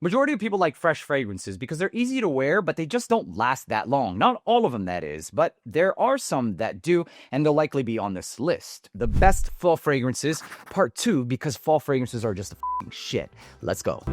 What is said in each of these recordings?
Majority of people like fresh fragrances because they're easy to wear, but they just don't last that long. Not all of them, that is, but there are some that do, and they'll likely be on this list. The best fall fragrances, part 2, because fall fragrances are just a f***ing shit. Let's go.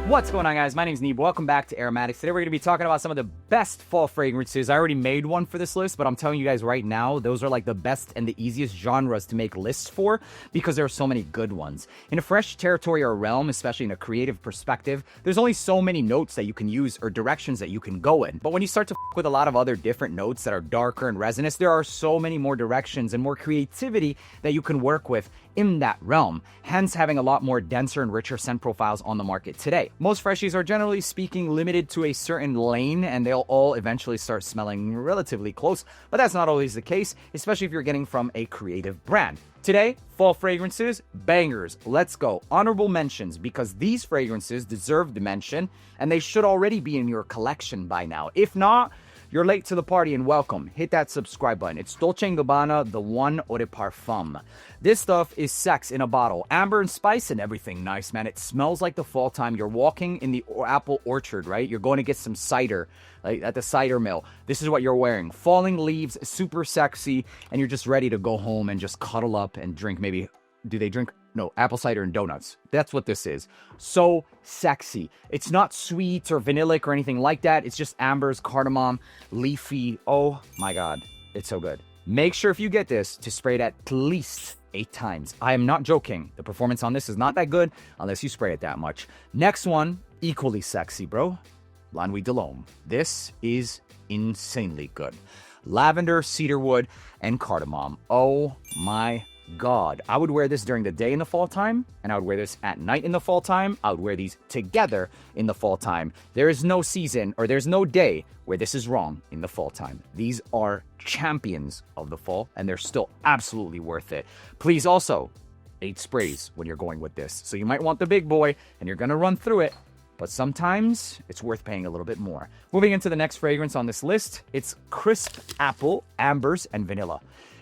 What's going on, guys? My name's Neeb. Welcome back to AROMATIX. Today we're going to be talking about some of the best fall fragrances. I already made one for this list, but I'm telling you guys right now, those are like the best and the easiest genres to make lists for because there are so many good ones. In a fresh territory or realm, especially in a creative perspective, there's only so many notes that you can use or directions that you can go in. But when you start to with a lot of other different notes that are darker and resinous, there are so many more directions and more creativity that you can work with in that realm, hence having a lot more denser and richer scent profiles on the market today. Most freshies are generally speaking limited to a certain lane and they'll all eventually start smelling relatively close, but that's not always the case, especially if you're getting from a creative brand. Today, fall fragrances, bangers. Let's go. Honorable mentions, because these fragrances deserve the mention and they should already be in your collection by now. If not, you're late to the party and welcome. Hit that subscribe button. It's Dolce & Gabbana, the One Eau de Parfum. This stuff is sex in a bottle. Amber and spice and everything nice, man. It smells like the fall time. You're walking in the apple orchard, right? You're going to get some cider, like at the cider mill. This is what you're wearing. Falling leaves, super sexy, and you're just ready to go home and just cuddle up and drink maybe... Do they drink? No, apple cider and donuts. That's what this is. So sexy. It's not sweet or vanillic or anything like that. It's just ambers, cardamom, leafy. Oh my God. It's so good. Make sure if you get this to spray it at least 8 times. I am not joking. The performance on this is not that good unless you spray it that much. Next one, equally sexy, bro. La Nuit de l'Homme. This is insanely good. Lavender, cedarwood, and cardamom. Oh my God. I would wear this during the day in the fall time, and I would wear this at night in the fall time. I would wear these together in the fall time. There is no season or there's no day where this is wrong in the fall time. These are champions of the fall, and they're still absolutely worth it. Please also, 8 sprays when you're going with this. So you might want the big boy, and you're going to run through it, but sometimes it's worth paying a little bit more. Moving into the next fragrance on this list, it's crisp apple, ambers, and vanilla.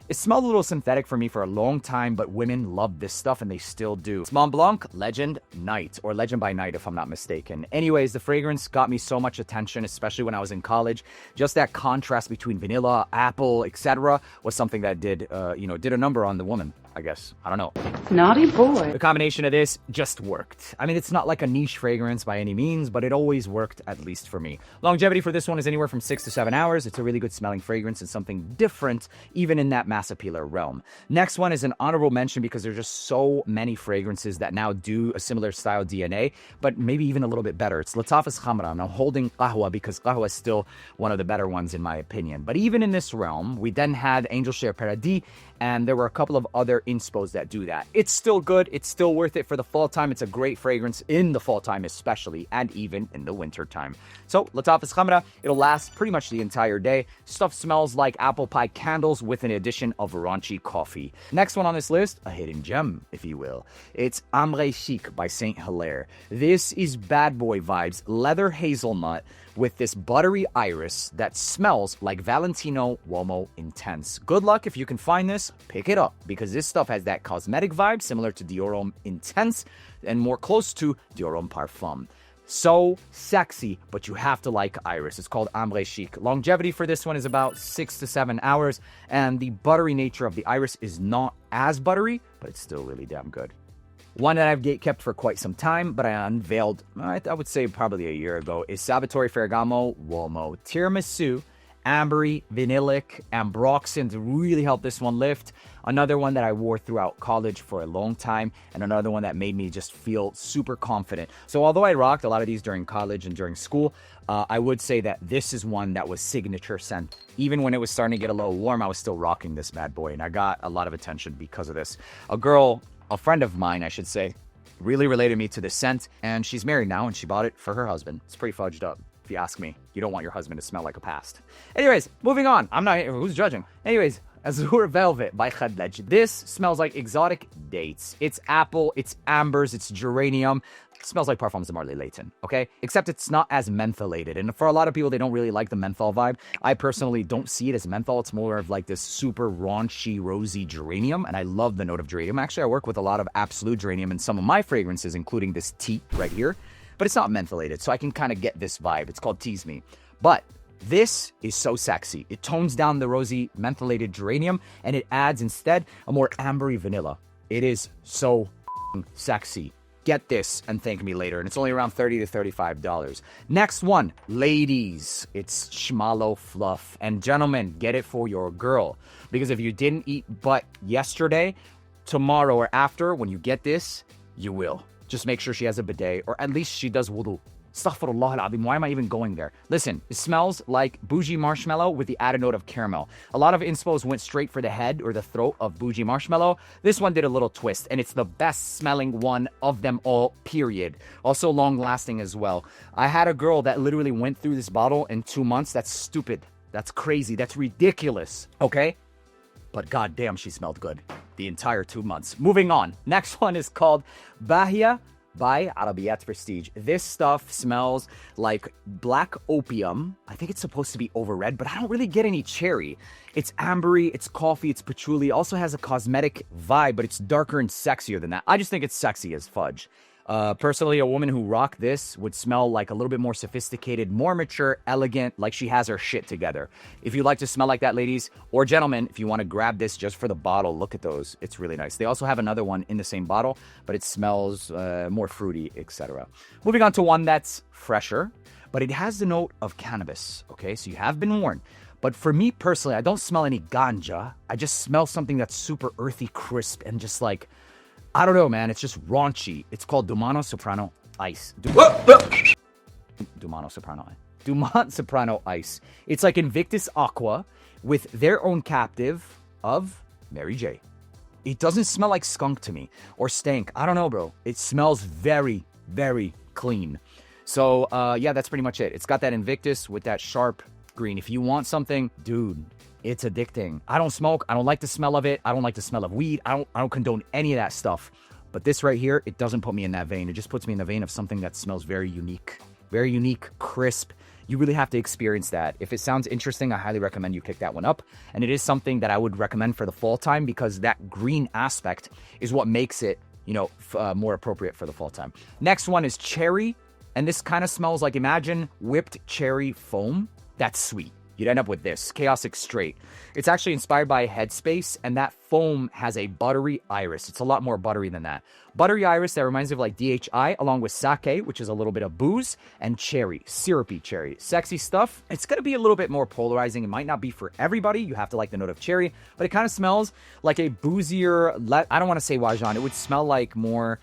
It smelled a little synthetic for me for a long time, but women love this stuff and they still do. It's Mont Blanc Legend Night, or Legend by Night if I'm not mistaken. Anyways, the fragrance got me so much attention, especially when I was in college. Just that contrast between vanilla, apple, etc. was something that did a number on the woman, I guess. I don't know. Naughty boy. The combination of this just worked. I mean, it's not like a niche fragrance by any means, but it always worked, at least for me. Longevity for this one is anywhere from 6 to 7 hours. It's a really good smelling fragrance and something different, even in that mass appealer realm. Next one is an honorable mention because there's just so many fragrances that now do a similar style DNA, but maybe even a little bit better. It's Latafas Khamra. I'm holding Qahwa because Qahwa is still one of the better ones in my opinion. But even in this realm, we then had Angel Chez Paradis, and there were a couple of other inspos that do that. It's still good. It's still worth it for the fall time. It's a great fragrance in the fall time especially, and even in the winter time. So, Latafas Khamra, it'll last pretty much the entire day. Stuff smells like apple pie candles with an addition of raunchy coffee. Next one on this list, a hidden gem, if you will. It's Ambre Chic by Saint Hilaire. This is bad boy vibes, leather hazelnut, with this buttery iris that smells like Valentino Uomo Intense. Good luck if you can find this, pick it up, because this stuff has that cosmetic vibe similar to Dior Homme Intense and more close to Dior Homme Parfum. So sexy, but you have to like iris. It's called Ambre Chic. Longevity for this one is about 6 to 7 hours, and the buttery nature of the iris is not as buttery, but it's still really damn good. One that I've gatekept for quite some time, but I unveiled, I would say probably a year ago, is Salvatore Ferragamo Uomo Tiramisu, ambery, vanillic, ambroxan to really help this one lift. Another one that I wore throughout college for a long time, and another one that made me just feel super confident. So although I rocked a lot of these during college and during school, I would say that this is one that was signature scent. Even when it was starting to get a little warm, I was still rocking this bad boy, and I got a lot of attention because of this. A friend of mine, I should say, really related me to this scent, and she's married now, and she bought it for her husband. It's pretty fudged up, if you ask me. You don't want your husband to smell like a past. Anyways, moving on. Who's judging? Anyways, Azure Velvet by Khadlej. This smells like exotic dates. It's apple, it's ambers, it's geranium. It smells like Parfums de Marley Layton, okay? Except it's not as mentholated. And for a lot of people, they don't really like the menthol vibe. I personally don't see it as menthol. It's more of like this super raunchy, rosy geranium. And I love the note of geranium. Actually, I work with a lot of absolute geranium in some of my fragrances, including this tea right here. But it's not mentholated, so I can kind of get this vibe. It's called Tease Me. But this is so sexy. It tones down the rosy mentholated geranium, and it adds instead a more ambery vanilla. It is so sexy. Get this and thank me later. And it's only around $30 to $35. Next one, ladies. It's Schmalo Fluff. And gentlemen, get it for your girl. Because if you didn't eat butt yesterday, tomorrow or after, when you get this, you will. Just make sure she has a bidet, or at least she does wudu. Astaghfirullah al-azim, why am I even going there? Listen, it smells like bougie marshmallow with the added note of caramel. A lot of inspos went straight for the head or the throat of bougie marshmallow. This one did a little twist, and it's the best smelling one of them all, period. Also long lasting as well. I had a girl that literally went through this bottle in 2 months. That's stupid. That's crazy. That's ridiculous. Okay? But goddamn, she smelled good the entire 2 months. Moving on. Next one is called Bahia by Arabiat Prestige. This stuff smells like black opium. I think it's supposed to be over red, but I don't really get any cherry. It's ambery, it's coffee, it's patchouli. It also has a cosmetic vibe, but it's darker and sexier than that. I just think it's sexy as fudge. Personally, a woman who rocked this would smell like a little bit more sophisticated, more mature, elegant, like she has her shit together. If you like to smell like that, ladies or gentlemen, if you want to grab this just for the bottle, look at those. It's really nice. They also have another one in the same bottle, but it smells more fruity, etc. Moving on to one that's fresher, but it has the note of cannabis. Okay, so you have been warned. But for me personally, I don't smell any ganja. I just smell something that's super earthy, crisp, and just like, I don't know, man. It's just raunchy. It's called Dumano Soprano Ice. Dumano Soprano Ice. Dumont Soprano Ice. It's like Invictus Aqua with their own captive of Mary J. It doesn't smell like skunk to me or stank. I don't know, bro. It smells very, very clean. So, yeah, that's pretty much it. It's got that Invictus with that sharp green. If you want something, dude, it's addicting. I don't smoke. I don't like the smell of it. I don't like the smell of weed. I don't condone any of that stuff. But this right here, it doesn't put me in that vein. It just puts me in the vein of something that smells very unique, crisp. You really have to experience that. If it sounds interesting, I highly recommend you pick that one up. And it is something that I would recommend for the fall time because that green aspect is what makes it, you know, more appropriate for the fall time. Next one is cherry. And this kind of smells like, imagine whipped cherry foam. That's sweet. You'd end up with this, Chaotic Straight. It's actually inspired by Headspace, and that foam has a buttery iris. It's a lot more buttery than that. Buttery iris that reminds me of like DHI, along with sake, which is a little bit of booze, and cherry, syrupy cherry. Sexy stuff. It's going to be a little bit more polarizing. It might not be for everybody. You have to like the note of cherry, but it kind of smells like a boozier, I don't want to say Wajan. It would smell like more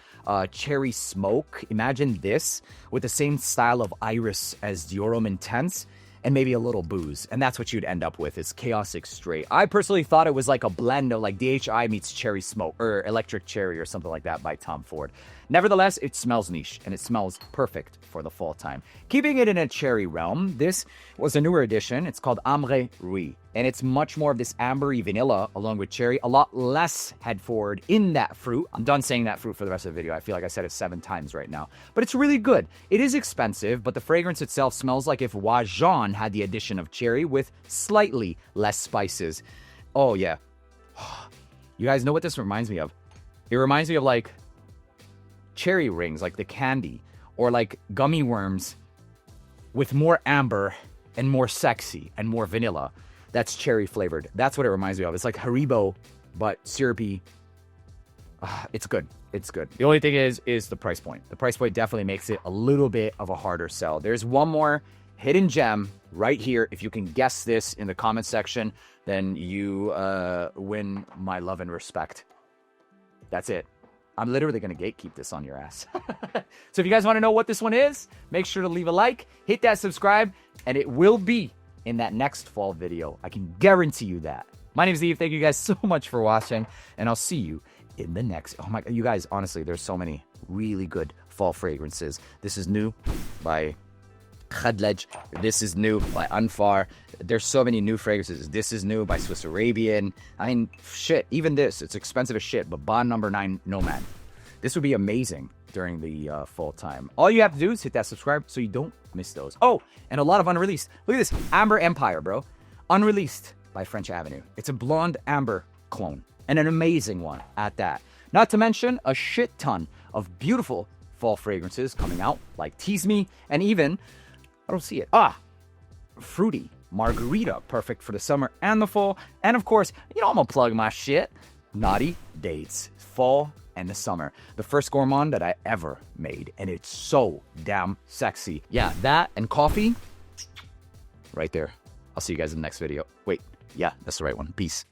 cherry smoke. Imagine this with the same style of iris as Diorum Intense, and maybe a little booze. And that's what you'd end up with, is Chaotic Straight. I personally thought it was like a blend of like DHI meets Cherry Smoke, or Electric Cherry, or something like that by Tom Ford. Nevertheless, it smells niche, and it smells perfect for the fall time. Keeping it in a cherry realm, this was a newer edition. It's called Ambre Rui, and it's much more of this ambery vanilla along with cherry, a lot less head forward in that fruit. I'm done saying that fruit for the rest of the video. I feel like I said it 7 times right now, but it's really good. It is expensive, but the fragrance itself smells like if Wajan had the addition of cherry with slightly less spices. Oh yeah. You guys know what this reminds me of? It reminds me of like cherry rings, like the candy, or like gummy worms with more amber and more sexy and more vanilla. That's cherry flavored. That's what it reminds me of. It's like Haribo, but syrupy. It's good. It's good. The only thing is the price point. The price point definitely makes it a little bit of a harder sell. There's one more hidden gem right here. If you can guess this in the comment section, then you win my love and respect. That's it. I'm literally going to gatekeep this on your ass. So if you guys want to know what this one is, make sure to leave a like, hit that subscribe, and it will be in that next fall video. I can guarantee you that. My name is Eve. Thank you guys so much for watching, and I'll see you in the next. Oh my God, you guys, honestly, there's so many really good fall fragrances. This is new by Khadlej. This is new by Anfar. There's so many new fragrances. This is new by Swiss Arabian. I mean, shit, even this, it's expensive as shit, but Bond number 9 Nomad. This would be amazing during the fall time. All you have to do is hit that subscribe so you don't miss those. Oh, and a lot of unreleased. Look at this. Amber Empire, bro. Unreleased by French Avenue. It's a blonde amber clone, and an amazing one at that. Not to mention a shit ton of beautiful fall fragrances coming out, like Tease Me, and even, I don't see it, Fruity Margarita, perfect for the summer and the fall. And of course, you know I'm gonna plug my shit, Naughty Dates, fall and the summer. The first gourmand that I ever made, and it's so damn sexy. Yeah, that and coffee, right there. I'll see you guys in the next video. Wait, yeah, that's the right one. Peace.